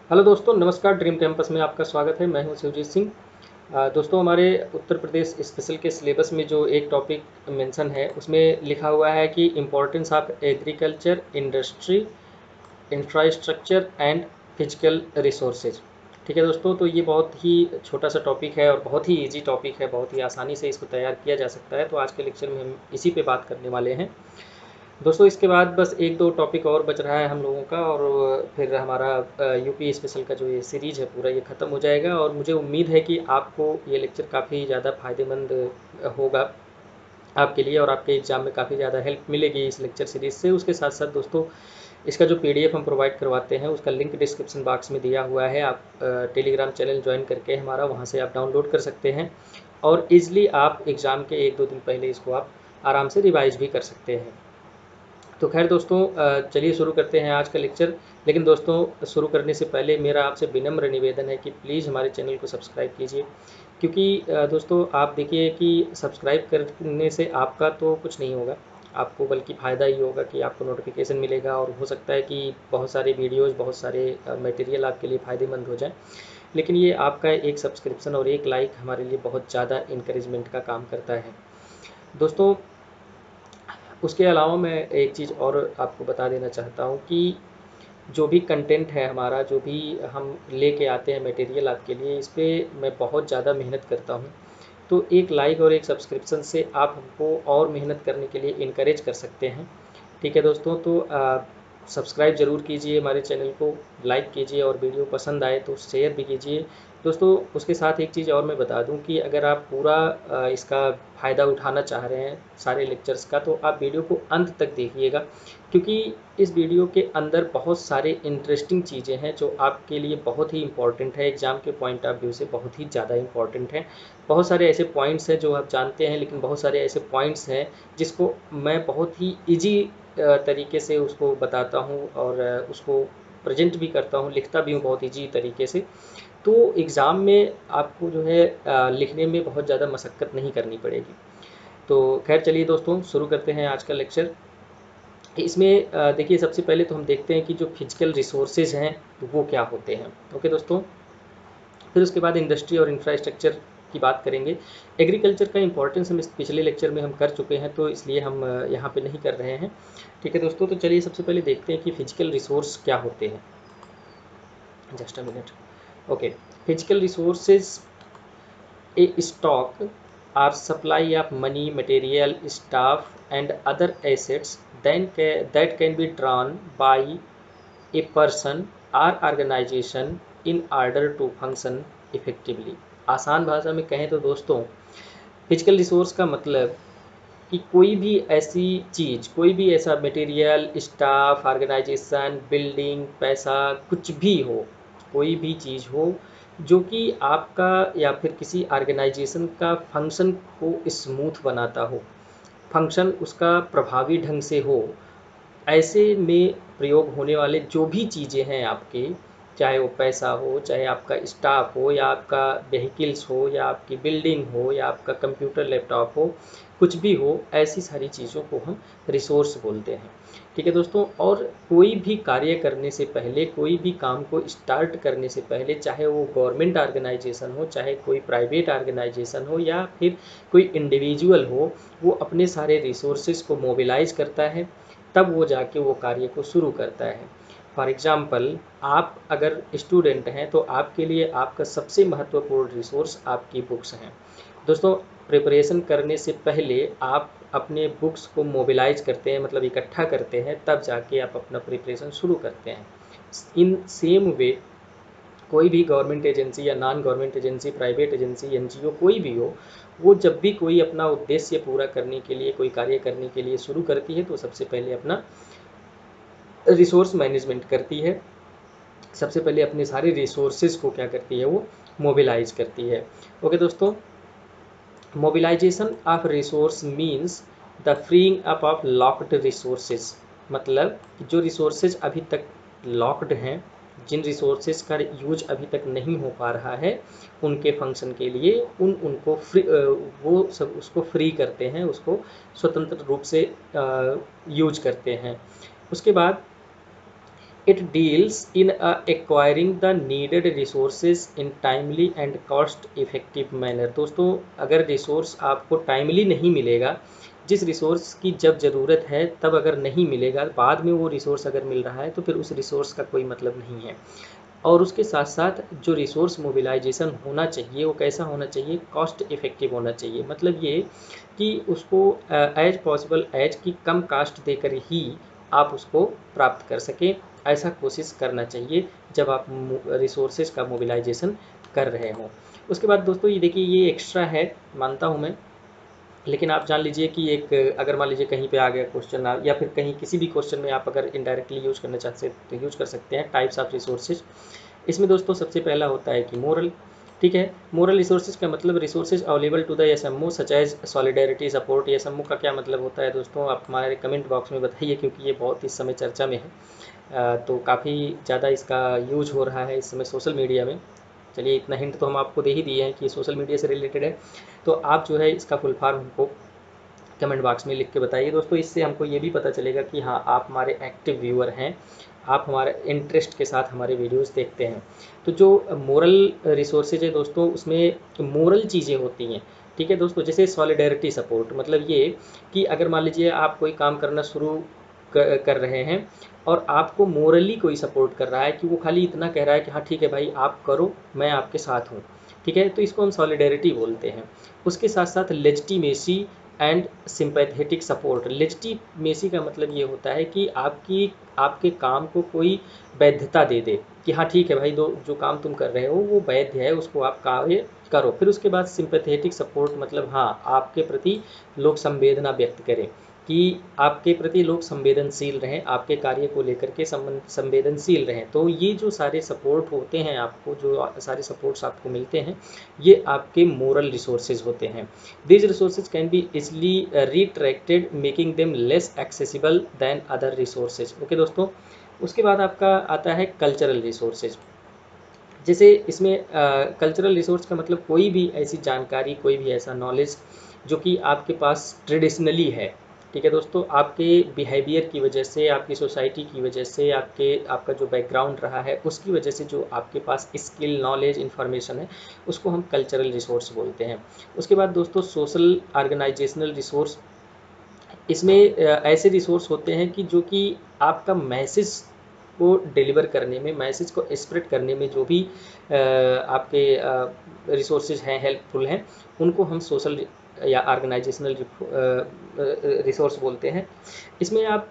Hello दोस्तों, नमस्कार। Dream campus में आपका स्वागत है। मैं हूं शिवजीत सिंह। दोस्तों, हमारे उत्तर प्रदेश स्पेशल के सिलेबस में जो एक टॉपिक मेंशन है उसमें लिखा हुआ है कि importance of agriculture industry infrastructure and physical resources. ठीक है दोस्तों, तो ये बहुत ही छोटा सा टॉपिक है और बहुत ही इजी टॉपिक है, बहुत ही आसानी से इसको तैयार किया जा सकता है। तो आज के लेक्चर में हम इसी पे बात करने वाले हैं दोस्तों। इसके बाद बस एक दो टॉपिक और बच रहा है हम लोगों का, और फिर हमारा यूपी स्पेशल का जो ये सीरीज़ है पूरा ये ख़त्म हो जाएगा। और मुझे उम्मीद है कि आपको ये लेक्चर काफ़ी ज़्यादा फ़ायदेमंद होगा आपके लिए, और आपके एग्ज़ाम में काफ़ी ज़्यादा हेल्प मिलेगी इस लेक्चर सीरीज़ से। उसके साथ साथ दोस्तों, इसका जो पीडीएफ हम प्रोवाइड करवाते हैं उसका लिंक डिस्क्रिप्शन बॉक्स में दिया हुआ है। आप टेलीग्राम चैनल ज्वाइन करके हमारा वहाँ से आप डाउनलोड कर सकते हैं, और ईज़िली आप एग्ज़ाम के एक दो दिन पहले इसको आप आराम से रिवाइज़ भी कर सकते हैं। तो खैर दोस्तों, चलिए शुरू करते हैं आज का लेक्चर। लेकिन दोस्तों, शुरू करने से पहले मेरा आपसे विनम्र निवेदन है कि प्लीज़ हमारे चैनल को सब्सक्राइब कीजिए। क्योंकि दोस्तों, आप देखिए कि सब्सक्राइब करने से आपका तो कुछ नहीं होगा, आपको बल्कि फ़ायदा ही होगा कि आपको नोटिफिकेशन मिलेगा, और हो सकता है कि बहुत सारे वीडियोज़, बहुत सारे मटेरियल आपके लिए फ़ायदेमंद हो जाए। लेकिन ये आपका एक सब्सक्रिप्शन और एक लाइक हमारे लिए बहुत ज़्यादा इंकरेजमेंट का काम करता है दोस्तों। उसके अलावा मैं एक चीज़ और आपको बता देना चाहता हूँ कि जो भी कंटेंट है हमारा, जो भी हम लेके आते हैं मटेरियल आपके लिए, इस पे मैं बहुत ज़्यादा मेहनत करता हूँ। तो एक लाइक और एक सब्सक्रिप्शन से आप हमको और मेहनत करने के लिए इनकरेज कर सकते हैं। ठीक है दोस्तों, तो सब्सक्राइब ज़रूर कीजिए हमारे चैनल को, लाइक कीजिए, और वीडियो पसंद आए तो शेयर भी कीजिए दोस्तों। उसके साथ एक चीज़ और मैं बता दूं कि अगर आप पूरा इसका फ़ायदा उठाना चाह रहे हैं सारे लेक्चर्स का, तो आप वीडियो को अंत तक देखिएगा, क्योंकि इस वीडियो के अंदर बहुत सारे इंटरेस्टिंग चीज़ें हैं जो आपके लिए बहुत ही इंपॉर्टेंट है, एग्ज़ाम के पॉइंट ऑफ व्यू से बहुत ही ज़्यादा इंपॉर्टेंट है। बहुत सारे ऐसे पॉइंट्स हैं जो आप जानते हैं, लेकिन बहुत सारे ऐसे पॉइंट्स हैं जिसको मैं बहुत ही ईजी तरीके से उसको बताता हूँ, और उसको प्रेजेंट भी करता हूँ, लिखता भी हूँ बहुत ईजी तरीके से। तो एग्ज़ाम में आपको जो है लिखने में बहुत ज़्यादा मशक्क़त नहीं करनी पड़ेगी। तो खैर चलिए दोस्तों, शुरू करते हैं आज का लेक्चर। इसमें देखिए, सबसे पहले तो हम देखते हैं कि जो फिजिकल रिसोर्सेज हैं तो वो क्या होते हैं। ओके दोस्तों, फिर उसके बाद इंडस्ट्री और इंफ्रास्ट्रक्चर की बात करेंगे। एग्रीकल्चर का इंपॉर्टेंस हम इस पिछले लेक्चर में हम कर चुके हैं, तो इसलिए हम यहाँ पे नहीं कर रहे हैं। ठीक है दोस्तों, तो चलिए सबसे पहले देखते हैं कि फिजिकल रिसोर्स क्या होते हैं। Just a minute. Okay, physical resources a stock or supply of money, material, staff, and other assets that can be drawn by a person or organization in order to function effectively। आसान भाषा में कहें तो दोस्तों, physical resource का मतलब कि कोई भी ऐसी चीज़, कोई भी ऐसा मटेरियल, स्टाफ, ऑर्गेनाइजेशन, बिल्डिंग, पैसा, कुछ भी हो, कोई भी चीज़ हो जो कि आपका या फिर किसी ऑर्गेनाइजेशन का फंक्शन को स्मूथ बनाता हो, फंक्शन उसका प्रभावी ढंग से हो, ऐसे में प्रयोग होने वाले जो भी चीज़ें हैं आपके, चाहे वो पैसा हो, चाहे आपका स्टाफ हो, या आपका व्हीकल्स हो, या आपकी बिल्डिंग हो, या आपका कंप्यूटर लैपटॉप हो, कुछ भी हो, ऐसी सारी चीज़ों को हम रिसोर्स बोलते हैं। ठीक है दोस्तों, और कोई भी कार्य करने से पहले, कोई भी काम को स्टार्ट करने से पहले, चाहे वो गवर्नमेंट ऑर्गेनाइजेशन हो, चाहे कोई प्राइवेट ऑर्गेनाइजेशन हो, या फिर कोई इंडिविजुअल हो, वो अपने सारे रिसोर्सेज को मोबिलाइज करता है, तब वो जाके वो कार्य को शुरू करता है। फॉर एग्ज़ाम्पल, आप अगर स्टूडेंट हैं तो आपके लिए आपका सबसे महत्वपूर्ण रिसोर्स आपकी बुक्स हैं दोस्तों। प्रिपरेशन करने से पहले आप अपने बुक्स को मोबिलाइज करते हैं, मतलब इकट्ठा करते हैं, तब जाके आप अपना प्रिपरेशन शुरू करते हैं। इन सेम वे कोई भी गवर्नमेंट एजेंसी या non government agency, private agency, NGO, कोई भी हो, वो जब भी कोई अपना उद्देश्य पूरा करने के लिए, कोई कार्य करने के लिए शुरू करती है, तो सबसे पहले अपना रिसोर्स मैनेजमेंट करती है। सबसे पहले अपने सारे रिसोर्सेज को क्या करती है, वो मोबिलाइज करती है। ओके दोस्तों, mobilisation of resource means the freeing up of locked resources. मतलब जो रिसोर्सेज अभी तक लॉक्ड हैं, जिन रिसोर्सेज का यूज अभी तक नहीं हो पा रहा है, उनके फंक्शन के लिए उनको फ्री, वो सब उसको फ्री करते हैं, उसको स्वतंत्र रूप से यूज करते हैं। उसके बाद it deals in acquiring the needed resources in timely and cost effective manner. दोस्तों अगर रिसोर्स आपको टाइमली नहीं मिलेगा, जिस रिसोर्स की जब ज़रूरत है तब अगर नहीं मिलेगा, बाद में वो रिसोर्स अगर मिल रहा है तो फिर उस रिसोर्स का कोई मतलब नहीं है। और उसके साथ साथ जो रिसोर्स मोबिलाइजेशन होना चाहिए वो कैसा होना चाहिए, कॉस्ट इफ़ेक्टिव होना चाहिए। मतलब ये कि उसको एज पॉसिबल एज की कम कास्ट देकर ही आप उसको प्राप्त कर सकें, ऐसा कोशिश करना चाहिए जब आप रिसोर्सेज का मोबिलाइजेशन कर रहे हों। उसके बाद दोस्तों ये देखिए, ये एक्स्ट्रा है मानता हूँ मैं, लेकिन आप जान लीजिए कि एक अगर मान लीजिए कहीं पे आ गया क्वेश्चन, या फिर कहीं किसी भी क्वेश्चन में आप अगर इनडायरेक्टली यूज़ करना चाहते हैं तो यूज़ कर सकते हैं टाइप्स ऑफ रिसोर्सेज। इसमें दोस्तों सबसे पहला होता है कि मोरल। ठीक है, मोरल रिसोर्सेज का मतलब resources available to the SMO such as solidarity support. SMO का क्या मतलब होता है दोस्तों, आप हमारे कमेंट बॉक्स में बताइए, क्योंकि ये बहुत इस समय चर्चा में है। तो काफ़ी ज़्यादा इसका यूज हो रहा है इस समय सोशल मीडिया में। चलिए इतना हिंट तो हम आपको दे ही दिए हैं कि ये सोशल मीडिया से रिलेटेड है। तो आप जो है इसका फुल फॉर्म हमको कमेंट बॉक्स में लिख के बताइए दोस्तों। इससे हमको ये भी पता चलेगा कि हाँ आप हमारे एक्टिव व्यूअर हैं, आप हमारे इंटरेस्ट के साथ हमारे वीडियोस देखते हैं। तो जो मोरल रिसोर्सेज है दोस्तों, उसमें मोरल चीज़ें होती हैं। ठीक है दोस्तों, जैसे सॉलिडेरिटी सपोर्ट, मतलब ये कि अगर मान लीजिए आप कोई काम करना शुरू कर रहे हैं और आपको मोरली कोई सपोर्ट कर रहा है, कि वो खाली इतना कह रहा है कि हाँ ठीक है भाई आप करो, मैं आपके साथ हूँ। ठीक है, तो इसको हम सॉलिडेरिटी बोलते हैं। उसके साथ साथ legitimacy and sympathetic support. Legitimacy का मतलब ये होता है कि आपके काम को कोई वैधता दे दे, कि हाँ ठीक है भाई, दो जो काम तुम कर रहे हो वो वैध है, उसको आप कार्य करो। फिर उसके बाद सिंपैथेटिक सपोर्ट, मतलब हाँ आपके प्रति लोग संवेदना व्यक्त करें, कि आपके प्रति लोग संवेदनशील रहें, आपके कार्य को लेकर के संवेदनशील रहें। तो ये जो सारे सपोर्ट होते हैं, आपको जो सारे सपोर्ट्स आपको मिलते हैं, ये आपके मोरल रिसोर्सेज होते हैं। These resources can be easily retracted making them less accessible than other resources. Okay दोस्तों, उसके बाद आपका आता है कल्चरल रिसोर्सेज। जैसे इसमें कल्चरल रिसोर्स का मतलब कोई भी ऐसी जानकारी, कोई भी ऐसा नॉलेज जो कि आपके पास ट्रेडिशनली है। ठीक है दोस्तों, आपके बिहेवियर की वजह से, आपकी सोसाइटी की वजह से, आपका जो बैकग्राउंड रहा है उसकी वजह से जो आपके पास स्किल, नॉलेज, इन्फॉर्मेशन है, उसको हम कल्चरल रिसोर्स बोलते हैं। उसके बाद दोस्तों सोशल ऑर्गेनाइजेशनल रिसोर्स। इसमें ऐसे रिसोर्स होते हैं कि जो कि आपका मैसेज को डिलीवर करने में, मैसेज को स्प्रेड करने में जो भी आपके रिसोर्सेज हैं, हेल्पफुल हैं, उनको हम सोशल या ऑर्गेनाइजेशनल रिसोर्स बोलते हैं। इसमें आप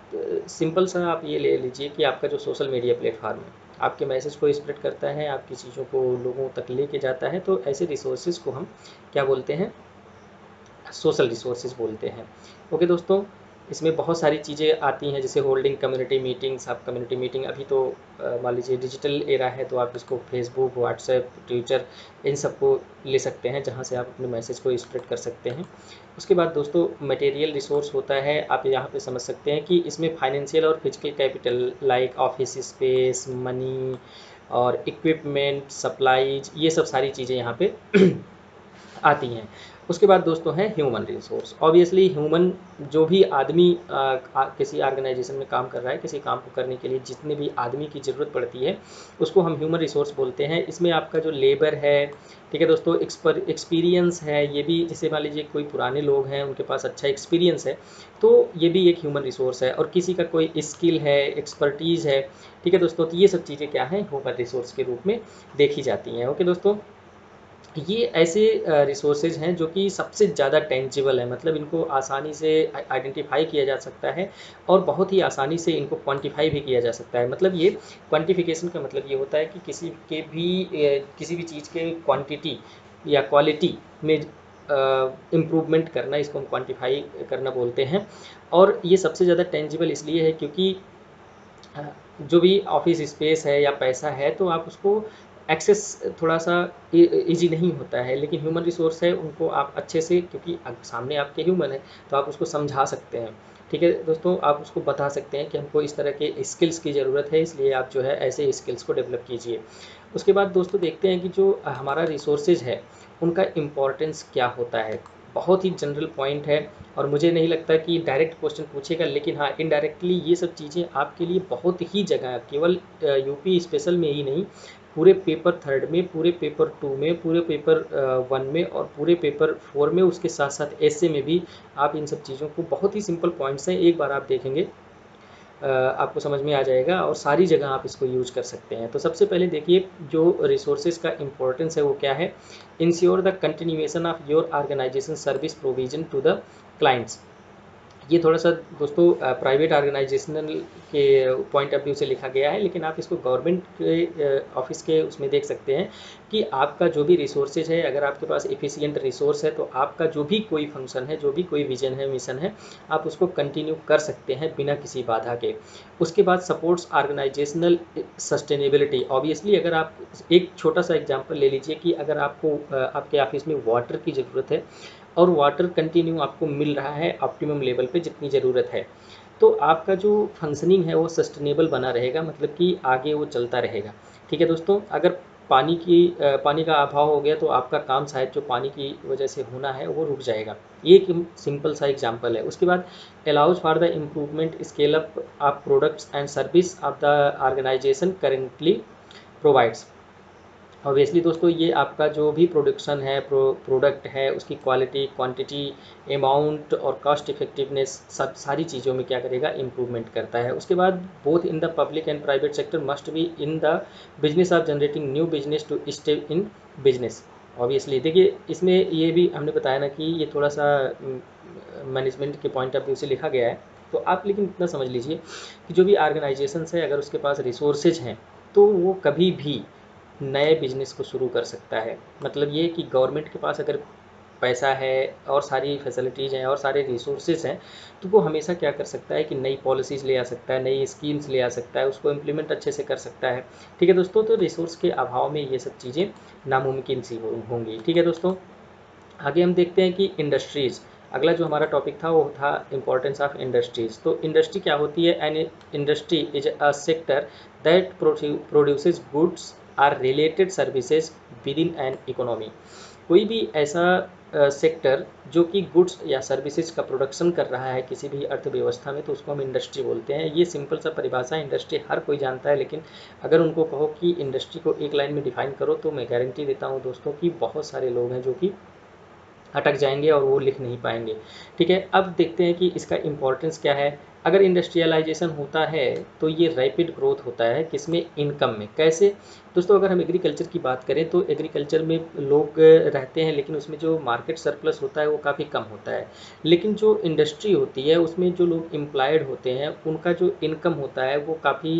सिंपल सा आप ये ले लीजिए कि आपका जो सोशल मीडिया प्लेटफॉर्म है, आपके मैसेज को स्प्रेड करता है, आपकी चीज़ों को लोगों तक लेके जाता है, तो ऐसे रिसोर्सेज को हम क्या बोलते हैं, सोशल रिसोर्सेज बोलते हैं। ओके दोस्तों, इसमें बहुत सारी चीज़ें आती हैं, जैसे होल्डिंग कम्युनिटी मीटिंग्स। आप कम्युनिटी मीटिंग अभी तो मान लीजिए डिजिटल एरा है, तो आप इसको फेसबुक, व्हाट्सएप, ट्विटर, इन सबको ले सकते हैं, जहां से आप अपने मैसेज को स्प्रेड कर सकते हैं। उसके बाद दोस्तों मटेरियल रिसोर्स होता है, आप यहाँ पे समझ सकते हैं कि इसमें फाइनेंशियल और physical capital like office space, money और इक्विपमेंट, सप्लाईज, ये सब सारी चीज़ें यहाँ पे आती हैं। उसके बाद दोस्तों है ह्यूमन रिसोर्स। ऑब्वियसली ह्यूमन, जो भी आदमी किसी ऑर्गेनाइजेशन में काम कर रहा है, किसी काम को करने के लिए जितने भी आदमी की ज़रूरत पड़ती है, उसको हम ह्यूमन रिसोर्स बोलते हैं। इसमें आपका जो लेबर है, ठीक है दोस्तों, एक्सपीरियंस है, ये भी, जैसे मान लीजिए कोई पुराने लोग हैं, उनके पास अच्छा एक्सपीरियंस है, तो ये भी एक ह्यूमन रिसोर्स है। और किसी का कोई स्किल है, एक्सपर्टीज़ है, ठीक है दोस्तों, तो ये सब चीज़ें क्या हैं, ह्यूमन रिसोर्स के रूप में देखी जाती हैं। ओके दोस्तों, ये ऐसे रिसोर्सेज हैं जो कि सबसे ज़्यादा टेंजिबल है, मतलब इनको आसानी से आइडेंटिफाई किया जा सकता है और बहुत ही आसानी से इनको क्वांटिफाई भी किया जा सकता है। मतलब ये क्वांटिफिकेशन का मतलब ये होता है कि किसी भी चीज़ के क्वांटिटी या क्वालिटी में इम्प्रूवमेंट करना, इसको हम क्वांटिफाई करना बोलते हैं। और ये सबसे ज़्यादा टेंजिबल इसलिए है क्योंकि जो भी ऑफिस स्पेस है या पैसा है, तो आप उसको एक्सेस थोड़ा सा इजी नहीं होता है, लेकिन ह्यूमन रिसोर्स है, उनको आप अच्छे से, क्योंकि सामने आपके ह्यूमन है, तो आप उसको समझा सकते हैं। ठीक है दोस्तों, आप उसको बता सकते हैं कि हमको इस तरह के स्किल्स की ज़रूरत है, इसलिए आप जो है ऐसे स्किल्स को डेवलप कीजिए। उसके बाद दोस्तों देखते हैं कि जो हमारा रिसोर्सेज है उनका इम्पोर्टेंस क्या होता है। बहुत ही जनरल पॉइंट है और मुझे नहीं लगता कि डायरेक्ट क्वेश्चन पूछेगा, लेकिन हाँ इनडायरेक्टली ये सब चीज़ें आपके लिए बहुत ही जगह है, केवल यूपी स्पेशल में ही नहीं, पूरे पेपर 3 में, पूरे पेपर 2 में, पूरे पेपर 1 में और पूरे पेपर 4 में, उसके साथ साथ एसए में भी आप इन सब चीज़ों को, बहुत ही सिंपल पॉइंट्स हैं, एक बार आप देखेंगे आपको समझ में आ जाएगा और सारी जगह आप इसको यूज कर सकते हैं। तो सबसे पहले देखिए जो रिसोर्सेज का इम्पोर्टेंस है वो क्या है। Ensure the continuation of your organisation service provision to the clients. ये थोड़ा सा दोस्तों प्राइवेट ऑर्गेनाइजेशनल के पॉइंट ऑफ व्यू से लिखा गया है, लेकिन आप इसको गवर्नमेंट के ऑफिस के उसमें देख सकते हैं कि आपका जो भी रिसोर्सेज है, अगर आपके पास एफिशिएंट रिसोर्स है तो आपका जो भी कोई फंक्शन है, जो भी कोई विजन है, मिशन है, आप उसको कंटिन्यू कर सकते हैं बिना किसी बाधा के। उसके बाद सपोर्ट्स ऑर्गेनाइजेशनल सस्टेनेबिलिटी। ऑब्वियसली अगर आप एक छोटा सा एग्जाम्पल ले लीजिए कि अगर आपको आपके ऑफिस में वाटर की ज़रूरत है और वाटर कंटिन्यू आपको मिल रहा है ऑप्टिमम लेवल पे जितनी ज़रूरत है, तो आपका जो फंक्शनिंग है वो सस्टेनेबल बना रहेगा, मतलब कि आगे वो चलता रहेगा। ठीक है दोस्तों, अगर पानी का अभाव हो गया तो आपका काम शायद जो पानी की वजह से होना है वो रुक जाएगा। ये एक सिंपल सा एग्जांपल है। उसके बाद allows for the improvement scale up of products and service of the organisation currently provides. Obviously दोस्तों ये आपका जो भी प्रोडक्शन है, प्रोडक्ट है, उसकी क्वालिटी, क्वांटिटी, अमाउंट और कॉस्ट इफेक्टिवनेस, सब सारी चीज़ों में क्या करेगा, इम्प्रूवमेंट करता है। उसके बाद both in the public and private sector must be in the business of generating new business to stay in business. Obviously देखिए इसमें ये भी हमने बताया ना कि ये थोड़ा सा मैनेजमेंट के पॉइंट ऑफ व्यू से लिखा गया है। तो आप लेकिन इतना समझ लीजिए कि जो भी ऑर्गेनाइजेशन है, अगर उसके पास रिसोर्सेज हैं तो वो कभी भी नए बिजनेस को शुरू कर सकता है। मतलब ये कि गवर्नमेंट के पास अगर पैसा है और सारी फैसिलिटीज़ हैं और सारे रिसोर्सेज हैं, तो वो हमेशा क्या कर सकता है कि नई पॉलिसीज़ ले आ सकता है, नई स्कीम्स ले आ सकता है, उसको इम्प्लीमेंट अच्छे से कर सकता है। ठीक है दोस्तों, तो रिसोर्स के अभाव में ये सब चीज़ें नामुमकिन सी होंगी। ठीक है दोस्तों, आगे हम देखते हैं कि इंडस्ट्रीज़। अगला जो हमारा टॉपिक था वो था इम्पोर्टेंस ऑफ इंडस्ट्रीज़। तो इंडस्ट्री क्या होती है? An industry is a sector that produces goods or related services within an economy. कोई भी ऐसा सेक्टर जो कि गुड्स या सर्विसेज का प्रोडक्शन कर रहा है किसी भी अर्थव्यवस्था में, तो उसको हम इंडस्ट्री बोलते हैं। ये सिंपल सा परिभाषा, इंडस्ट्री हर कोई जानता है, लेकिन अगर उनको कहो कि इंडस्ट्री को एक लाइन में डिफाइन करो, तो मैं गारंटी देता हूँ दोस्तों कि बहुत सारे लोग हैं जो कि अटक जाएंगे और वो लिख नहीं पाएंगे। ठीक है, अब देखते हैं कि इसका इम्पोर्टेंस क्या है। अगर इंडस्ट्रियलाइजेशन होता है तो ये रैपिड ग्रोथ होता है, किसमें? इनकम में। कैसे दोस्तों? अगर हम एग्रीकल्चर की बात करें तो एग्रीकल्चर में लोग रहते हैं, लेकिन उसमें जो मार्केट सरप्लस होता है वो काफ़ी कम होता है। लेकिन जो इंडस्ट्री होती है उसमें जो लोग एम्प्लॉयड होते हैं उनका जो इनकम होता है वो काफ़ी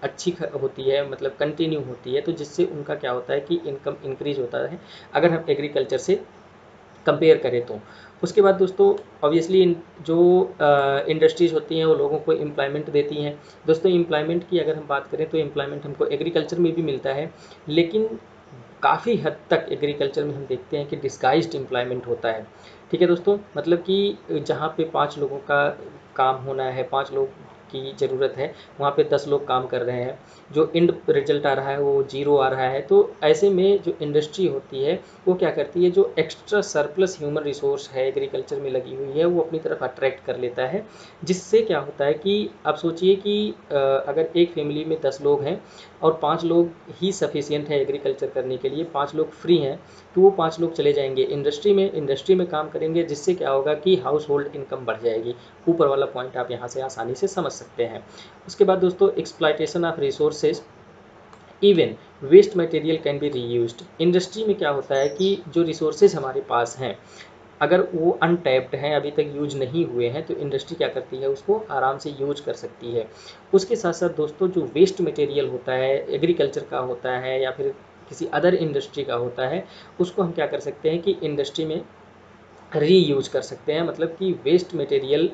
अच्छी होती है, मतलब कंटिन्यू होती है, तो जिससे उनका क्या होता है कि इनकम इंक्रीज होता है अगर हम एग्रीकल्चर से कंपेयर करें तो। उसके बाद दोस्तों ऑब्वियसली जो इंडस्ट्रीज़ होती हैं वो लोगों को एम्प्लॉयमेंट देती हैं। दोस्तों एम्प्लॉयमेंट की अगर हम बात करें तो एम्प्लॉयमेंट हमको एग्रीकल्चर में भी मिलता है, लेकिन काफ़ी हद तक एग्रीकल्चर में हम देखते हैं कि डिस्गाइज्ड एम्प्लॉयमेंट होता है। ठीक है दोस्तों, मतलब कि जहाँ पे 5 लोगों का काम होना है, 5 लोग की ज़रूरत है, वहाँ पे 10 लोग काम कर रहे हैं, जो एंड रिजल्ट आ रहा है वो 0 आ रहा है। तो ऐसे में जो इंडस्ट्री होती है वो क्या करती है, जो एक्स्ट्रा सरप्लस ह्यूमन रिसोर्स है एग्रीकल्चर में लगी हुई है वो अपनी तरफ अट्रैक्ट कर लेता है, जिससे क्या होता है कि आप सोचिए कि अगर एक फैमिली में 10 लोग हैं और 5 लोग ही सफिशियंट है एग्रीकल्चर करने के लिए, 5 लोग फ्री हैं, तो वो 5 लोग चले जाएंगे इंडस्ट्री में काम करेंगे, जिससे क्या होगा कि हाउस होल्ड इनकम बढ़ जाएगी। ऊपर वाला पॉइंट आप यहाँ से आसानी से समझ सकते हैं। उसके बाद दोस्तों exploitation of resources, even waste material can be reused. Industry में क्या होता है कि जो रिसोर्सेज हमारे पास हैं अगर वो अनटैप्ड हैं, अभी तक यूज नहीं हुए हैं, तो इंडस्ट्री क्या करती है, उसको आराम से यूज कर सकती है। उसके साथ साथ दोस्तों जो वेस्ट मटेरियल होता है, एग्रीकल्चर का होता है या फिर किसी अदर इंडस्ट्री का होता है, उसको हम क्या कर सकते हैं कि इंडस्ट्री में रीयूज कर सकते हैं, मतलब कि वेस्ट मटेरियल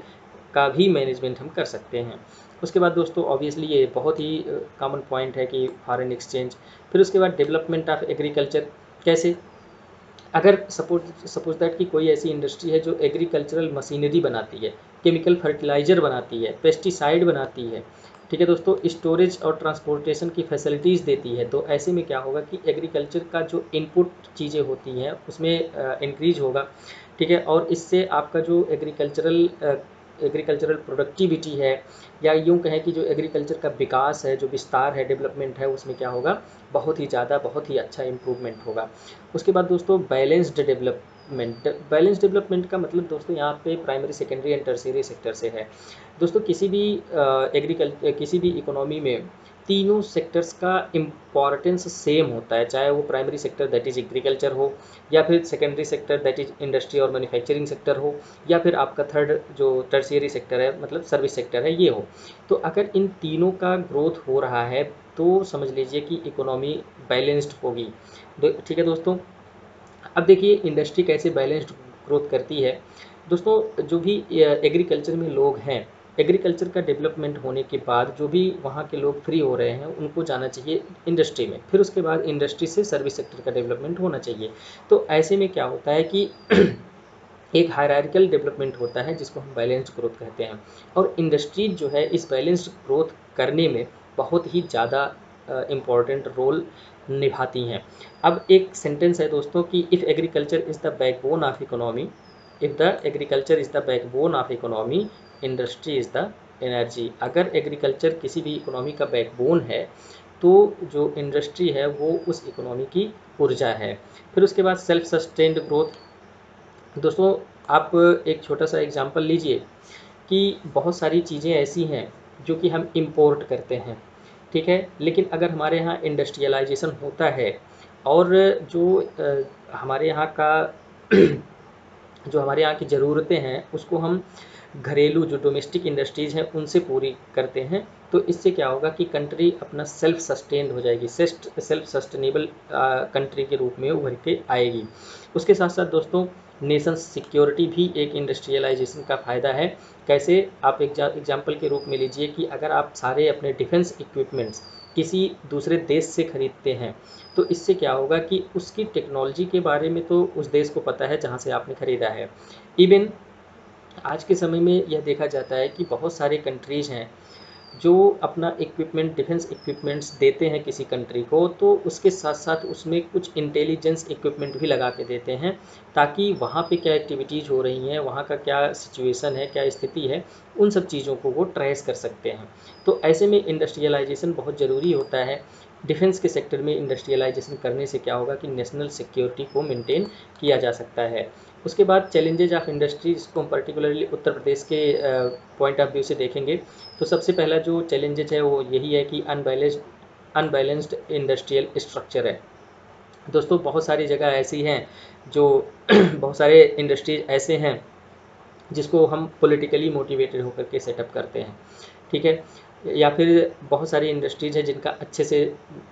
का भी मैनेजमेंट हम कर सकते हैं। उसके बाद दोस्तों ऑब्वियसली ये बहुत ही कॉमन पॉइंट है कि फॉरेन एक्सचेंज। फिर उसके बाद डेवलपमेंट ऑफ एग्रीकल्चर। कैसे? अगर सपोज दैट कि कोई ऐसी इंडस्ट्री है जो एग्रीकल्चरल मशीनरी बनाती है, केमिकल फर्टिलाइज़र बनाती है, पेस्टिसाइड बनाती है, ठीक है दोस्तों, स्टोरेज और ट्रांसपोर्टेशन की फैसिलिटीज़ देती है, तो ऐसे में क्या होगा कि एग्रीकल्चर का जो इनपुट चीज़ें होती हैं उसमें इंक्रीज होगा। ठीक है। और इससे आपका जो एग्रीकल्चरल प्रोडक्टिविटी है, या यूँ कहें कि जो एग्रीकल्चर का विकास है, जो विस्तार है, डेवलपमेंट है, उसमें क्या होगा, बहुत ही ज़्यादा, बहुत ही अच्छा इम्प्रूवमेंट होगा। उसके बाद दोस्तों बैलेंस्ड डेवलपमेंट। बैलेंस्ड डेवलपमेंट का मतलब दोस्तों यहाँ पे primary, secondary and tertiary sector से है। दोस्तों किसी भी किसी भी इकोनॉमी में तीनों सेक्टर्स का इम्पॉर्टेंस सेम होता है, चाहे वो primary sector that is agriculture हो, या फिर secondary sector that is industry और मैन्युफैक्चरिंग सेक्टर हो, या फिर आपका थर्ड जो टर्शियरी सेक्टर है मतलब सर्विस सेक्टर है ये हो। तो अगर इन तीनों का ग्रोथ हो रहा है तो समझ लीजिए कि इकोनॉमी बैलेंस्ड होगी। ठीक है दोस्तों। अब देखिए इंडस्ट्री कैसे बैलेंस्ड ग्रोथ करती है। दोस्तों जो भी एग्रीकल्चर में लोग हैं, एग्रीकल्चर का डेवलपमेंट होने के बाद जो भी वहाँ के लोग फ्री हो रहे हैं उनको जाना चाहिए इंडस्ट्री में, फिर उसके बाद इंडस्ट्री से सर्विस सेक्टर का डेवलपमेंट होना चाहिए। तो ऐसे में क्या होता है कि एक हायरार्किकल डेवलपमेंट होता है जिसको हम बैलेंस्ड ग्रोथ कहते हैं, और इंडस्ट्रीज जो है इस बैलेंस्ड ग्रोथ करने में बहुत ही ज़्यादा इम्पॉर्टेंट रोल निभाती हैं। अब एक सेंटेंस है दोस्तों कि if agriculture is the backbone of economy, if the agriculture is the backbone of economy, industry is the energy. अगर एग्रीकल्चर किसी भी इकोनॉमी का बैकबोन है तो जो इंडस्ट्री है वो उस इकोनॉमी की ऊर्जा है। फिर उसके बाद सेल्फ सस्टेन्ड ग्रोथ। दोस्तों आप एक छोटा सा एग्जांपल लीजिए कि बहुत सारी चीज़ें ऐसी हैं जो कि हम इंपोर्ट करते हैं, ठीक है, लेकिन अगर हमारे यहाँ इंडस्ट्रियलाइजेशन होता है और जो हमारे यहाँ का जो हमारे यहाँ की ज़रूरतें हैं उसको हम घरेलू जो डोमेस्टिक इंडस्ट्रीज़ हैं उनसे पूरी करते हैं, तो इससे क्या होगा कि कंट्री अपना सेल्फ सस्टेन्ड हो जाएगी, सेल्फ सस्टेनेबल कंट्री के रूप में उभर के आएगी। उसके साथ साथ दोस्तों नेशन सिक्योरिटी भी एक इंडस्ट्रियलाइजेशन का फ़ायदा है। कैसे, आप एग्जाम्पल के रूप में लीजिए कि अगर आप सारे अपने डिफेंस इक्विपमेंट्स किसी दूसरे देश से खरीदते हैं तो इससे क्या होगा कि उसकी टेक्नोलॉजी के बारे में तो उस देश को पता है जहाँ से आपने ख़रीदा है। इवन आज के समय में यह देखा जाता है कि बहुत सारे कंट्रीज़ हैं जो अपना इक्विपमेंट, डिफेंस इक्विपमेंट्स देते हैं किसी कंट्री को, तो उसके साथ साथ उसमें कुछ इंटेलिजेंस इक्विपमेंट भी लगा के देते हैं ताकि वहाँ पे क्या एक्टिविटीज़ हो रही हैं, वहाँ का क्या सिचुएशन है, क्या स्थिति है, उन सब चीज़ों को वो ट्रेस कर सकते हैं। तो ऐसे में इंडस्ट्रियलाइजेशन बहुत ज़रूरी होता है। डिफेंस के सेक्टर में इंडस्ट्रियलाइजेशन करने से क्या होगा कि नेशनल सिक्योरिटी को मेंटेन किया जा सकता है। उसके बाद चैलेंजेज ऑफ इंडस्ट्री, इसको हम पर्टिकुलरली उत्तर प्रदेश के पॉइंट ऑफ व्यू से देखेंगे। तो सबसे पहला जो चैलेंजेज है वो यही है कि अनबैलेंस्ड इंडस्ट्रियल स्ट्रक्चर है। दोस्तों बहुत सारी जगह ऐसी हैं जो बहुत सारे इंडस्ट्रीज ऐसे हैं जिसको हम पॉलिटिकली मोटिवेटेड होकर के सेटअप करते हैं, ठीक है, या फिर बहुत सारी इंडस्ट्रीज हैं जिनका अच्छे से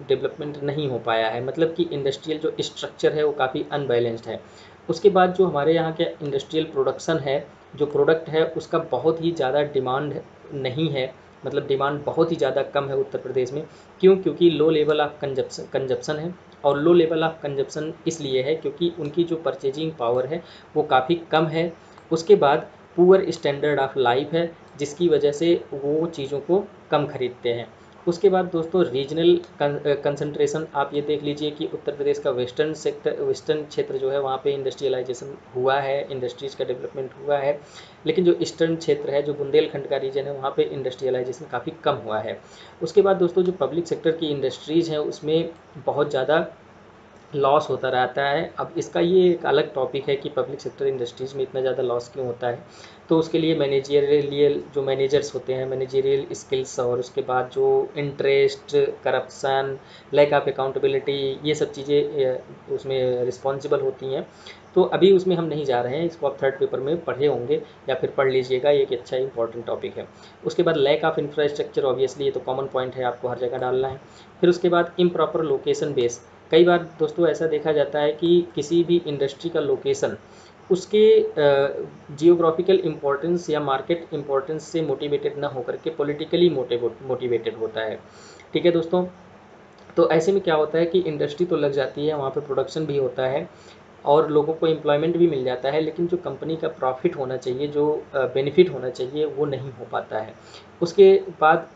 डेवलपमेंट नहीं हो पाया है, मतलब कि इंडस्ट्रियल जो स्ट्रक्चर है वो काफ़ी अनबैलेंस्ड है। उसके बाद जो हमारे यहाँ के इंडस्ट्रियल प्रोडक्शन है, जो प्रोडक्ट है उसका बहुत ही ज़्यादा डिमांड नहीं है, मतलब डिमांड बहुत ही ज़्यादा कम है उत्तर प्रदेश में। क्यों? क्योंकि लो लेवल ऑफ कंजप्शन है, और लो लेवल ऑफ कंजप्शन इसलिए है क्योंकि उनकी जो परचेजिंग पावर है वो काफ़ी कम है। उसके बाद पुअर स्टैंडर्ड ऑफ लाइफ है जिसकी वजह से वो चीज़ों को कम खरीदते हैं। उसके बाद दोस्तों रीजनल कंसंट्रेशन, आप ये देख लीजिए कि उत्तर प्रदेश का वेस्टर्न क्षेत्र जो है वहाँ पे इंडस्ट्रियलाइजेशन हुआ है, इंडस्ट्रीज़ का डेवलपमेंट हुआ है, लेकिन जो ईस्टर्न क्षेत्र है, जो बुंदेलखंड का रीजन है, वहाँ पे इंडस्ट्रियलाइजेशन काफ़ी कम हुआ है। उसके बाद दोस्तों जो पब्लिक सेक्टर की इंडस्ट्रीज़ हैं उसमें बहुत ज़्यादा लॉस होता रहता है। अब इसका ये एक अलग टॉपिक है कि पब्लिक सेक्टर इंडस्ट्रीज़ में इतना ज़्यादा लॉस क्यों होता है। तो उसके लिए मैनेजरियल जो मैनेजर्स होते हैं, मैनेजरियल स्किल्स, और उसके बाद जो interest, corruption, lack of accountability, ये सब चीज़ें उसमें रिस्पॉन्सिबल होती हैं। तो अभी उसमें हम नहीं जा रहे हैं, इसको आप थर्ड पेपर में पढ़े होंगे या फिर पढ़ लीजिएगा, ये एक अच्छा इंपॉर्टेंट टॉपिक है। उसके बाद लैक ऑफ इंफ्रास्ट्रक्चर, ऑब्वियसली ये तो कॉमन पॉइंट है, आपको हर जगह डालना है। फिर उसके बाद इम्प्रॉपर लोकेशन बेस, कई बार दोस्तों ऐसा देखा जाता है कि किसी भी इंडस्ट्री का लोकेशन उसके जियोग्राफिकल इम्पोर्टेंस या मार्केट इम्पोर्टेंस से मोटिवेटेड ना होकर के पॉलिटिकली मोटिवेटेड होता है, ठीक है दोस्तों। तो ऐसे में क्या होता है कि इंडस्ट्री तो लग जाती है, वहाँ पे प्रोडक्शन भी होता है और लोगों को एम्प्लॉयमेंट भी मिल जाता है, लेकिन जो कंपनी का प्रॉफिट होना चाहिए, जो बेनिफिट होना चाहिए, वो नहीं हो पाता है। उसके बाद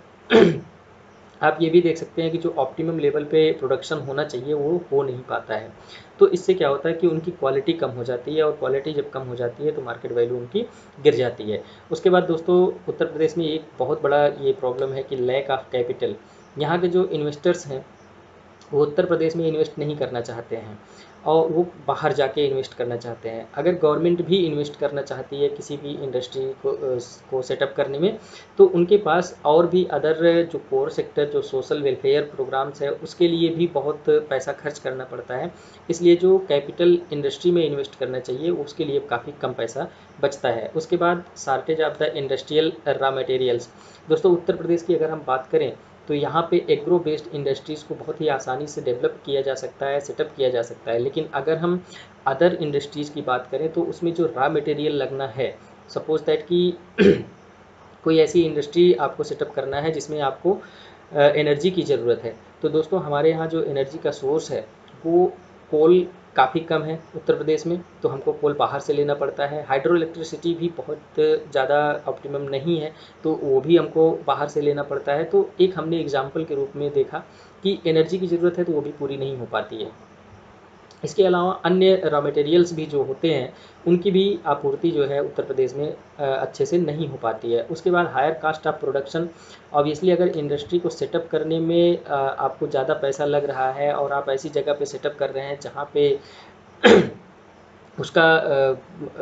आप ये भी देख सकते हैं कि जो ऑप्टिमम लेवल पे प्रोडक्शन होना चाहिए वो हो नहीं पाता है। तो इससे क्या होता है कि उनकी क्वालिटी कम हो जाती है, और क्वालिटी जब कम हो जाती है तो मार्केट वैल्यू उनकी गिर जाती है। उसके बाद दोस्तों उत्तर प्रदेश में एक बहुत बड़ा ये प्रॉब्लम है कि लैक ऑफ कैपिटल। यहाँ के जो इन्वेस्टर्स हैं वो उत्तर प्रदेश में इन्वेस्ट नहीं करना चाहते हैं, और वो बाहर जाके इन्वेस्ट करना चाहते हैं। अगर गवर्नमेंट भी इन्वेस्ट करना चाहती है किसी भी इंडस्ट्री को सेटअप करने में, तो उनके पास और भी अदर जो कोर सेक्टर, जो सोशल वेलफेयर प्रोग्राम्स है, उसके लिए भी बहुत पैसा खर्च करना पड़ता है। इसलिए जो कैपिटल इंडस्ट्री में इन्वेस्ट करना चाहिए उसके लिए काफ़ी कम पैसा बचता है। उसके बाद shortage of the industrial raw materials. दोस्तों उत्तर प्रदेश की अगर हम बात करें तो यहाँ पे एग्रो बेस्ड इंडस्ट्रीज़ को बहुत ही आसानी से डेवलप किया जा सकता है, सेटअप किया जा सकता है। लेकिन अगर हम अदर इंडस्ट्रीज़ की बात करें तो उसमें जो रॉ मटेरियल लगना है, सपोज दैट कि कोई ऐसी इंडस्ट्री आपको सेटअप करना है जिसमें आपको एनर्जी की ज़रूरत है, तो दोस्तों हमारे यहाँ जो एनर्जी का सोर्स है वो कोल काफ़ी कम है उत्तर प्रदेश में, तो हमको कोल बाहर से लेना पड़ता है। हाइड्रो इलेक्ट्रिसिटी भी बहुत ज़्यादा ऑप्टिमम नहीं है, तो वो भी हमको बाहर से लेना पड़ता है। तो एक हमने एग्जाम्पल के रूप में देखा कि एनर्जी की ज़रूरत है तो वो भी पूरी नहीं हो पाती है। इसके अलावा अन्य रॉ मटेरियल्स भी जो होते हैं उनकी भी आपूर्ति जो है उत्तर प्रदेश में अच्छे से नहीं हो पाती है। उसके बाद higher cost of production. Obviously अगर इंडस्ट्री को सेटअप करने में आपको ज़्यादा पैसा लग रहा है और आप ऐसी जगह पे सेटअप कर रहे हैं जहाँ पे उसका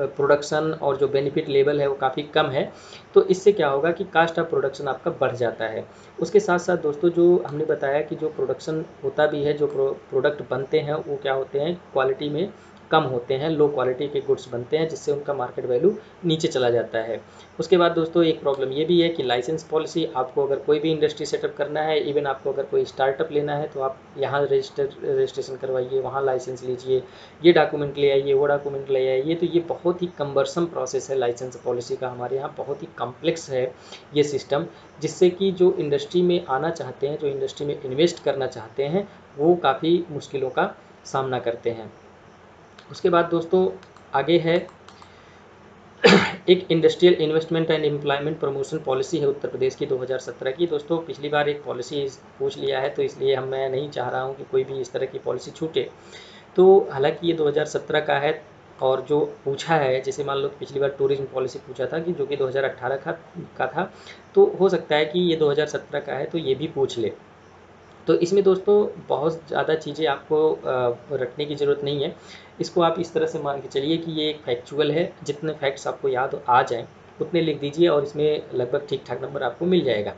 प्रोडक्शन और जो बेनिफिट लेवल है वो काफ़ी कम है, तो इससे क्या होगा कि कास्ट ऑफ प्रोडक्शन आपका बढ़ जाता है। उसके साथ साथ दोस्तों जो हमने बताया कि जो प्रोडक्शन होता भी है, जो प्रोडक्ट बनते हैं वो क्या होते हैं, क्वालिटी में कम होते हैं, लो क्वालिटी के गुड्स बनते हैं, जिससे उनका मार्केट वैल्यू नीचे चला जाता है। उसके बाद दोस्तों एक प्रॉब्लम ये भी है कि लाइसेंस पॉलिसी। आपको अगर कोई भी इंडस्ट्री सेटअप करना है, इवन आपको अगर कोई स्टार्टअप लेना है, तो आप यहाँ रजिस्ट्रेशन करवाइए, वहाँ लाइसेंस लीजिए, ये डॉक्यूमेंट ले आइए, वो डॉक्यूमेंट ले आइए। तो ये बहुत ही कम्बरसम प्रोसेस है लाइसेंस पॉलिसी का, हमारे यहाँ बहुत ही कॉम्प्लेक्स है ये सिस्टम, जिससे कि जो इंडस्ट्री में आना चाहते हैं, जो इंडस्ट्री में इन्वेस्ट करना चाहते हैं, वो काफ़ी मुश्किलों का सामना करते हैं। उसके बाद दोस्तों आगे है एक industrial investment and employment promotion policy है उत्तर प्रदेश की 2017 की। दोस्तों पिछली बार एक पॉलिसी पूछ लिया है, तो इसलिए मैं नहीं चाह रहा हूँ कि कोई भी इस तरह की पॉलिसी छूटे। तो हालांकि ये 2017 का है, और जो पूछा है, जैसे मान लो पिछली बार टूरिज्म पॉलिसी पूछा था कि जो कि 2018 का था, तो हो सकता है कि ये 2017 का है तो ये भी पूछ ले। तो इसमें दोस्तों बहुत ज़्यादा चीज़ें आपको रटने की ज़रूरत नहीं है। इसको आप इस तरह से मान के चलिए कि ये एक फैक्चुअल है, जितने फैक्ट्स आपको याद आ जाएँ उतने लिख दीजिए और इसमें लगभग ठीक ठाक नंबर आपको मिल जाएगा।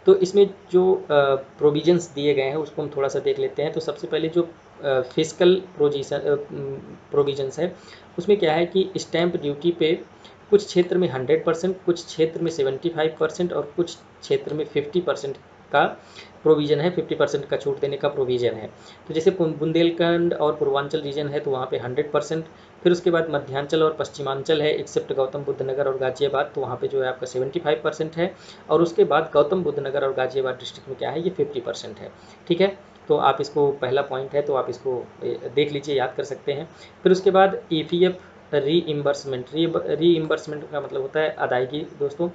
तो इसमें जो प्रोविजंस दिए गए हैं उसको हम थोड़ा सा देख लेते हैं। तो सबसे पहले जो फिस्कल प्रोविजंस है, उसमें क्या है कि स्टैंप ड्यूटी पे कुछ क्षेत्र में 100%, कुछ क्षेत्र में 75% और कुछ क्षेत्र में 50% का प्रोविज़न है, 50% का छूट देने का प्रोविज़न है। तो जैसे बुंदेलखंड और पूर्वांचल रीजन है तो वहाँ पे 100%, फिर उसके बाद मध्यांचल और पश्चिमांचल है एक्सेप्ट गौतम बुद्ध नगर और गाजियाबाद, तो वहाँ पे जो है आपका 75% है, और उसके बाद गौतम बुद्ध नगर और गाजियाबाद डिस्ट्रिक्ट में क्या है, ये 50% है। ठीक है, तो आप इसको पहला पॉइंट है तो आप इसको देख लीजिए, याद कर सकते हैं। फिर उसके बाद EPF रीइम्बर्समेंट का मतलब होता है अदायगी। दोस्तों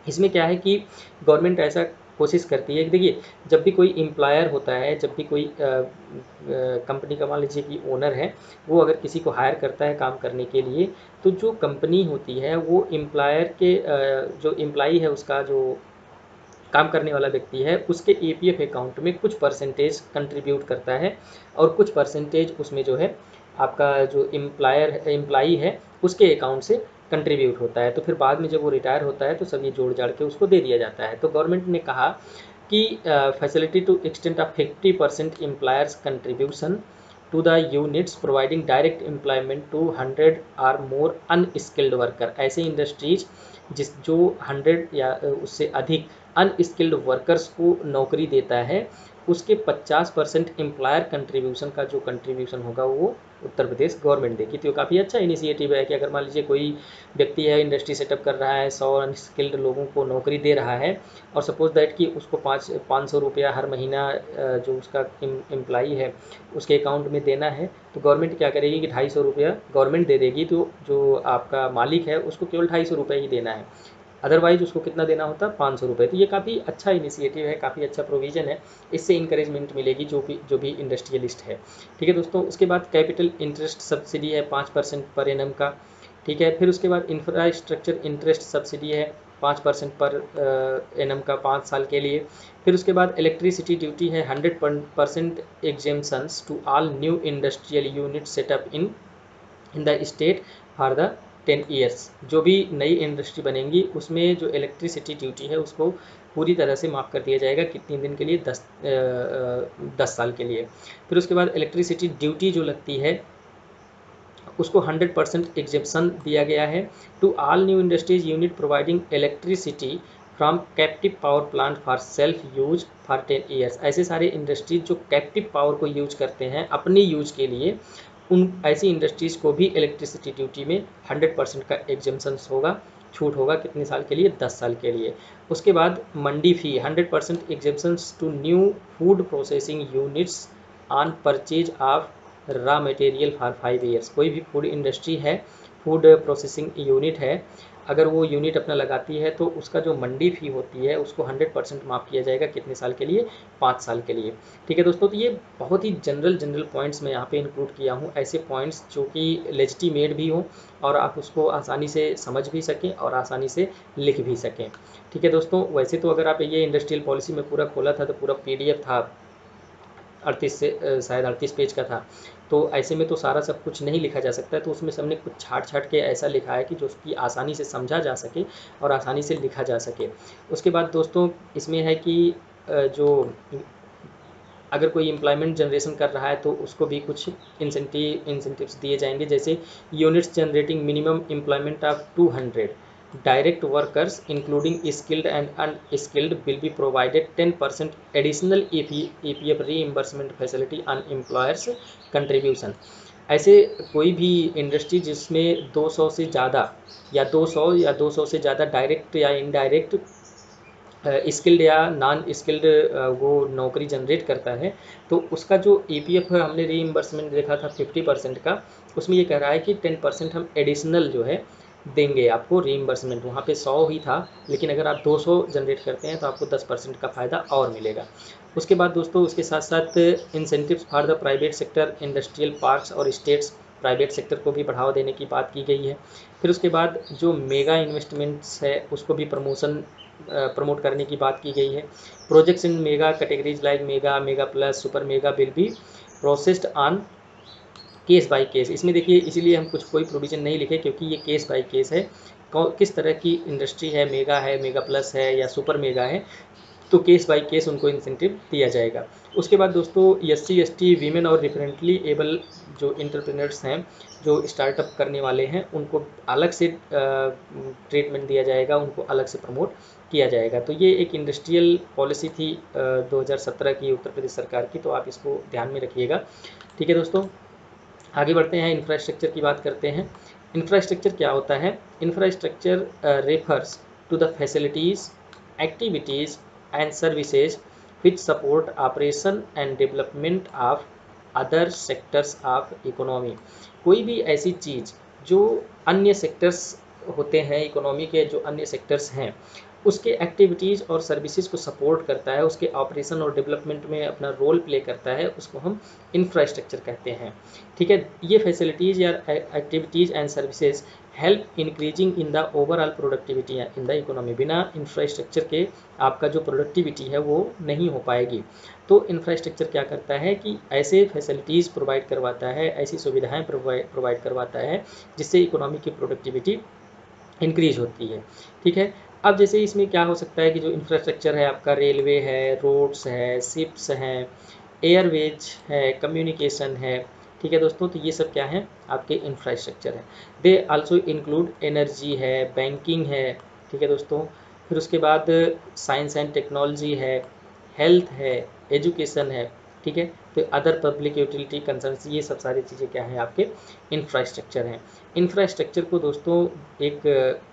इसमें क्या है कि गवर्नमेंट ऐसा कोशिश करती है कि देखिए, जब भी कोई एम्प्लॉयर होता है, जब भी कोई कंपनी का मान लीजिए कि ओनर है, वो अगर किसी को हायर करता है काम करने के लिए, तो जो कंपनी होती है वो एम्प्लॉयर के जो एम्प्लॉई है, उसका जो काम करने वाला व्यक्ति है, उसके EPF अकाउंट में कुछ परसेंटेज कंट्रीब्यूट करता है, और कुछ परसेंटेज उसमें जो है आपका जो एम्प्लॉई है उसके अकाउंट से कंट्रीब्यूट होता है। तो फिर बाद में जब वो रिटायर होता है तो सब ये जोड़ जाड़ के उसको दे दिया जाता है। तो गवर्नमेंट ने कहा कि facility to extent of 50% employers contribution to the units providing direct employment to 100 or more unskilled worker. ऐसे इंडस्ट्रीज जो 100 या उससे अधिक अनस्किल्ड वर्कर्स को नौकरी देता है, उसके 50% एम्प्लॉयर कंट्रीब्यूशन का जो कंट्रीब्यूशन होगा वो उत्तर प्रदेश गवर्नमेंट देगी। तो काफ़ी अच्छा इनिशिएटिव है कि अगर मान लीजिए कोई व्यक्ति है, इंडस्ट्री सेटअप कर रहा है, 100 अनस्किल्ड लोगों को नौकरी दे रहा है, और सपोज दैट कि उसको 500 रुपया हर महीना जो उसका एम्प्लॉई है उसके अकाउंट में देना है, तो गवर्नमेंट क्या करेगी कि 250 रुपया गवर्नमेंट दे देगी, तो जो आपका मालिक है उसको केवल 250 रुपये ही देना है। अदरवाइज उसको कितना देना होता है, 500 रुपये। तो ये काफ़ी अच्छा इनिशिएटिव है, काफ़ी अच्छा प्रोविज़न है, इससे इंकरेजमेंट मिलेगी जो भी इंडस्ट्रियलिस्ट है। ठीक है दोस्तों, उसके बाद कैपिटल इंटरेस्ट सब्सिडी है 5% पर एनम का। ठीक है, फिर उसके बाद इंफ्रास्ट्रक्चर इंटरेस्ट सब्सिडी है 5% पर एनम का 5 साल के लिए। फिर उसके बाद इलेक्ट्रिसिटी ड्यूटी है 100% exemptions to all new industrial unit setup in the state for the 10 years. जो भी नई इंडस्ट्री बनेंगी उसमें जो इलेक्ट्रिसिटी ड्यूटी है उसको पूरी तरह से माफ़ कर दिया जाएगा। कितने दिन के लिए, 10 साल के लिए। फिर उसके बाद इलेक्ट्रिसिटी ड्यूटी जो लगती है उसको 100% एग्जेप्शन दिया गया है to all new industries unit providing electricity from captive power plant for self use for 10 years. ऐसे सारे इंडस्ट्रीज जो कैप्टिव पावर को यूज करते हैं अपनी यूज के लिए, उन ऐसी इंडस्ट्रीज़ को भी इलेक्ट्रिसिटी ड्यूटी में 100% का एग्जेम्पशन होगा, छूट होगा। कितने साल के लिए, 10 साल के लिए। उसके बाद mandi fee 100% exemptions to new food processing units on purchase of raw material for 5 years. कोई भी फूड इंडस्ट्री है, फूड प्रोसेसिंग यूनिट है, अगर वो यूनिट अपना लगाती है तो उसका जो मंडी फ़ी होती है उसको 100% माफ़ किया जाएगा। कितने साल के लिए, 5 साल के लिए। ठीक है दोस्तों, तो ये बहुत ही जनरल पॉइंट्स मैं यहाँ पे इंक्लूड किया हूँ, ऐसे पॉइंट्स जो कि लेजिटिमेट भी हों और आप उसको आसानी से समझ भी सकें और आसानी से लिख भी सकें। ठीक है दोस्तों, वैसे तो अगर आप ये इंडस्ट्रियल पॉलिसी में पूरा खोला था तो पूरा PDF था, 38 से शायद 38 पेज का था। तो ऐसे में तो सारा सब कुछ नहीं लिखा जा सकता है, तो उसमें हमने कुछ छाट के ऐसा लिखा है कि जो उसकी आसानी से समझा जा सके और आसानी से लिखा जा सके। उसके बाद दोस्तों इसमें है कि जो अगर कोई एम्प्लॉयमेंट जनरेशन कर रहा है तो उसको भी कुछ इंसेंटिव्स दिए जाएंगे, जैसे units generating minimum employment of 200 direct workers including skilled and unskilled will be provided 10% additional EPF reimbursement facility on employers contribution। ऐसे कोई भी इंडस्ट्री जिसमें 200 से ज़्यादा या 200 से ज़्यादा डायरेक्ट या इनडायरेक्ट स्किल्ड या नॉन स्किल्ड वो नौकरी जनरेट करता है, तो उसका जो EPF हमने रीइम्बर्समेंट देखा था 50% का, उसमें ये कह रहा है कि 10% हम एडिशनल जो है देंगे आपको रीइम्बर्समेंट। वहाँ पे 100 ही था, लेकिन अगर आप 200 जनरेट करते हैं तो आपको 10% का फ़ायदा और मिलेगा। उसके बाद दोस्तों उसके साथ साथ incentives for the private sector, industrial parks और स्टेट्स, प्राइवेट सेक्टर को भी बढ़ावा देने की बात की गई है। फिर उसके बाद जो मेगा इन्वेस्टमेंट्स है उसको भी प्रमोट करने की बात की गई है। Projects in mega categories like mega, mega plus, super mega will be processed on case by case. इसमें देखिए इसीलिए हम कोई प्रोविज़न नहीं लिखे क्योंकि ये केस बाय केस है। किस तरह की इंडस्ट्री है, मेगा प्लस है या सुपर मेगा है, तो केस बाय केस उनको इंसेंटिव दिया जाएगा। उसके बाद दोस्तों SC ST वीमेन और डिफरेंटली एबल जो इंटरप्रेन्योर्स हैं, जो स्टार्टअप करने वाले हैं, उनको अलग से ट्रीटमेंट दिया जाएगा, उनको अलग से प्रमोट किया जाएगा। तो ये एक इंडस्ट्रियल पॉलिसी थी 2017 की उत्तर प्रदेश सरकार की, तो आप इसको ध्यान में रखिएगा। ठीक है दोस्तों, आगे बढ़ते हैं, इंफ्रास्ट्रक्चर की बात करते हैं। इंफ्रास्ट्रक्चर क्या होता है? Infrastructure refers to the facilities, activities and services which support operation and development of other sectors of economy। कोई भी ऐसी चीज़ जो अन्य सेक्टर्स होते हैं इकोनॉमी के, जो अन्य सेक्टर्स हैं उसके एक्टिविटीज़ और सर्विसेज को सपोर्ट करता है, उसके ऑपरेशन और डेवलपमेंट में अपना रोल प्ले करता है, उसको हम इंफ्रास्ट्रक्चर कहते हैं। ठीक है, ये फैसिलिटीज़ या activities and services help increasing in the overall productivity in the economy. बिना इंफ्रास्ट्रक्चर के आपका जो प्रोडक्टिविटी है वो नहीं हो पाएगी। तो इंफ्रास्ट्रक्चर क्या करता है कि ऐसे फैसिलिटीज़ प्रोवाइड करवाता है, ऐसी सुविधाएं प्रोवाइड करवाता है जिससे इकोनॉमी की प्रोडक्टिविटी इंक्रीज होती है। ठीक है, अब जैसे इसमें क्या हो सकता है कि जो इंफ्रास्ट्रक्चर है आपका, रेलवे है, रोड्स है, शिप्स हैं, एयरवेज है, कम्युनिकेशन है। ठीक है दोस्तों, तो ये सब क्या है, आपके इंफ्रास्ट्रक्चर है। दे आल्सो इंक्लूड एनर्जी है, बैंकिंग है। ठीक है दोस्तों, फिर उसके बाद साइंस एंड टेक्नोलॉजी है, हेल्थ है, एजुकेशन है। ठीक है, तो अदर पब्लिक यूटिलिटी कंसर्न्स, ये सब सारी चीज़ें क्या हैं, आपके इंफ्रास्ट्रक्चर हैं। इंफ्रास्ट्रक्चर को दोस्तों एक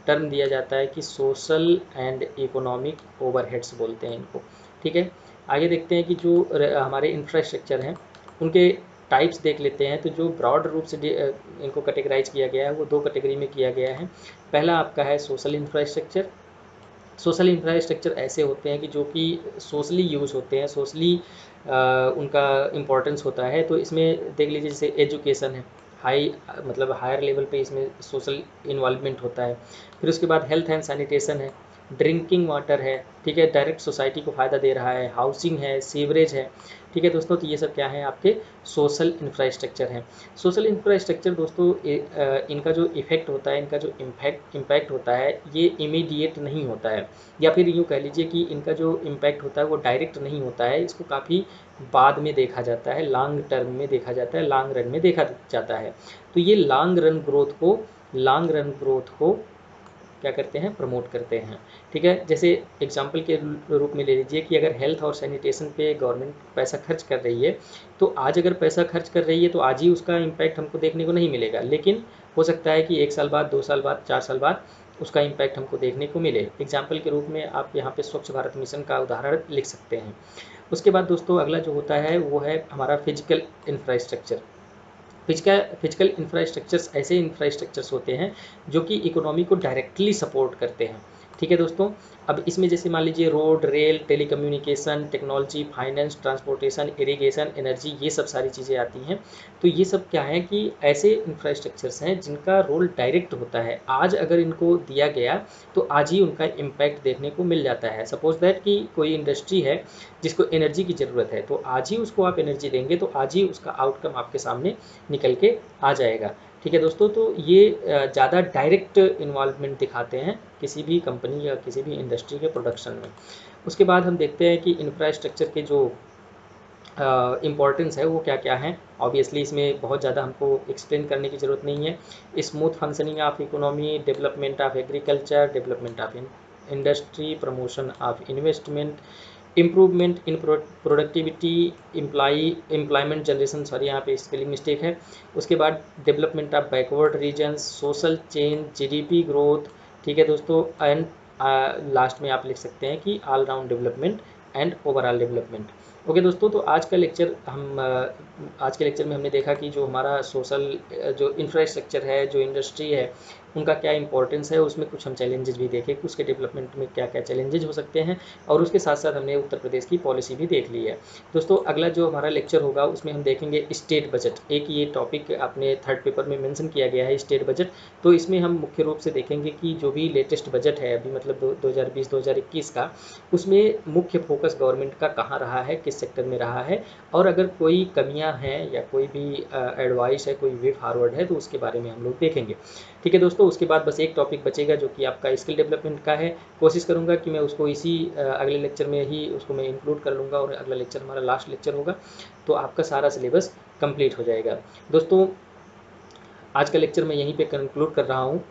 टर्म दिया जाता है कि सोशल एंड इकोनॉमिक ओवरहेड्स बोलते हैं इनको। ठीक है, आगे देखते हैं कि जो हमारे इंफ्रास्ट्रक्चर हैं उनके टाइप्स देख लेते हैं। तो जो ब्रॉड रूप से इनको कैटेगराइज किया गया है वो 2 कैटेगरी में किया गया है। पहला आपका है सोशल इंफ्रास्ट्रक्चर सोशल इंफ्रास्ट्रक्चर ऐसे होते हैं कि जो कि सोशली यूज़ होते हैं, सोशली उनका इम्पोर्टेंस होता है। तो इसमें देख लीजिए जैसे एजुकेशन है, हाई मतलब हायर लेवल पे इसमें सोशल इन्वॉल्वमेंट होता है। फिर उसके बाद हेल्थ एंड सैनिटेशन है, ड्रिंकिंग वाटर है, ठीक है, डायरेक्ट सोसाइटी को फ़ायदा दे रहा है, हाउसिंग है, सीवरेज है, ठीक है दोस्तों। तो ये सब क्या है, आपके सोशल इंफ्रास्ट्रक्चर हैं। सोशल इंफ्रास्ट्रक्चर दोस्तों इनका जो इफ़ेक्ट होता है, इनका जो इम्पैक्ट होता है, ये इमीडिएट नहीं होता है, या फिर यूँ कह लीजिए कि इनका जो इम्पैक्ट होता है वो डायरेक्ट नहीं होता है, इसको काफ़ी बाद में देखा जाता है, लॉन्ग टर्म में देखा जाता है, लॉन्ग रन में देखा जाता है। तो ये लॉन्ग रन ग्रोथ को क्या करते हैं, प्रमोट करते हैं, ठीक है। जैसे एग्जांपल के रूप में ले लीजिए कि अगर हेल्थ और सैनिटेशन पे गवर्नमेंट पैसा खर्च कर रही है, तो आज अगर पैसा खर्च कर रही है तो आज ही उसका इम्पैक्ट हमको देखने को नहीं मिलेगा, लेकिन हो सकता है कि 1 साल बाद, 2 साल बाद, 4 साल बाद उसका इम्पैक्ट हमको देखने को मिले। एग्जाम्पल के रूप में आप यहाँ पे स्वच्छ भारत मिशन का उदाहरण लिख सकते हैं। उसके बाद दोस्तों अगला जो होता है वो है हमारा फिजिकल इंफ्रास्ट्रक्चर। फिजिकल इंफ्रास्ट्रक्चर्स ऐसे इंफ्रास्ट्रक्चर्स होते हैं जो कि इकोनॉमी को डायरेक्टली सपोर्ट करते हैं, ठीक है दोस्तों। अब इसमें जैसे मान लीजिए road, rail, telecommunication, technology, finance, transportation, irrigation, energy, ये सब सारी चीज़ें आती हैं। तो ये सब क्या है कि ऐसे इंफ्रास्ट्रक्चर्स हैं जिनका रोल डायरेक्ट होता है। आज अगर इनको दिया गया तो आज ही उनका इम्पैक्ट देखने को मिल जाता है। सपोज दैट कि कोई इंडस्ट्री है जिसको एनर्जी की ज़रूरत है, तो आज ही उसको आप एनर्जी देंगे तो आज ही उसका आउटकम आपके सामने निकल के आ जाएगा, ठीक है दोस्तों। तो ये ज़्यादा डायरेक्ट इन्वॉल्वमेंट दिखाते हैं किसी भी कंपनी या किसी भी इंडस्ट्री के प्रोडक्शन में। उसके बाद हम देखते हैं कि इंफ्रास्ट्रक्चर के जो इम्पॉर्टेंस है वो क्या क्या है। ऑब्वियसली इसमें बहुत ज़्यादा हमको एक्सप्लेन करने की ज़रूरत नहीं है। Smooth functioning of economy, development of agriculture, development of industry, promotion of investment, improvement in productivity, employment generation, sorry यहाँ पे स्पेलिंग मिस्टेक है। उसके बाद development of backward regions, social change, GDP growth, ठीक है दोस्तों। एंड लास्ट में आप लिख सकते हैं कि all round development and overall development. Okay दोस्तों, तो आज के लेक्चर में हमने देखा कि जो हमारा सोशल जो इंफ्रास्ट्रक्चर है, जो इंडस्ट्री है, उनका क्या इंपॉर्टेंस है। उसमें कुछ हम चैलेंजेस भी देखे कि उसके डेवलपमेंट में क्या क्या चैलेंजेस हो सकते हैं, और उसके साथ साथ हमने उत्तर प्रदेश की पॉलिसी भी देख ली है। दोस्तों अगला जो हमारा लेक्चर होगा उसमें हम देखेंगे स्टेट बजट। एक ये टॉपिक अपने थर्ड पेपर में मेंशन किया गया है, स्टेट बजट। तो इसमें हम मुख्य रूप से देखेंगे कि जो भी लेटेस्ट बजट है अभी मतलब 2020-2021 का, उसमें मुख्य फोकस गवर्नमेंट का कहाँ रहा है, किस सेक्टर में रहा है, और अगर कोई कमियां हैं या कोई भी एडवाइस है, कोई वे फॉरवर्ड है, तो उसके बारे में हम लोग देखेंगे, ठीक है दोस्तों। उसके बाद बस एक टॉपिक बचेगा जो कि आपका स्किल डेवलपमेंट का है। कोशिश करूंगा कि मैं उसको इसी अगले लेक्चर में ही उसको मैं इंक्लूड कर लूँगा, और अगला लेक्चर हमारा लास्ट लेक्चर होगा, तो आपका सारा सिलेबस कंप्लीट हो जाएगा। दोस्तों आज का लेक्चर मैं यहीं पे कंक्लूड कर रहा हूँ।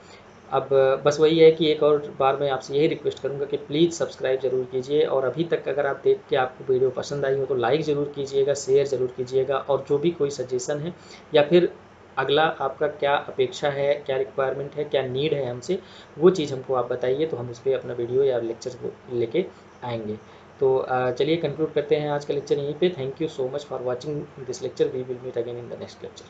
अब बस वही है कि एक और बार मैं आपसे यही रिक्वेस्ट करूंगा कि प्लीज़ सब्सक्राइब ज़रूर कीजिए, और अभी तक अगर आप देख के आपको वीडियो पसंद आई हो तो लाइक ज़रूर कीजिएगा, शेयर ज़रूर कीजिएगा, और जो भी कोई सजेशन है या फिर अगला आपका क्या अपेक्षा है, क्या रिक्वायरमेंट है, क्या नीड है हमसे, वो चीज़ हमको आप बताइए, तो हम उस पर अपना वीडियो या लेक्चर को लेके आएंगे। तो चलिए कंक्लूड करते हैं आज का लेक्चर यहीं पे। Thank you so much for watching this lecture. We will meet again in the next lecture.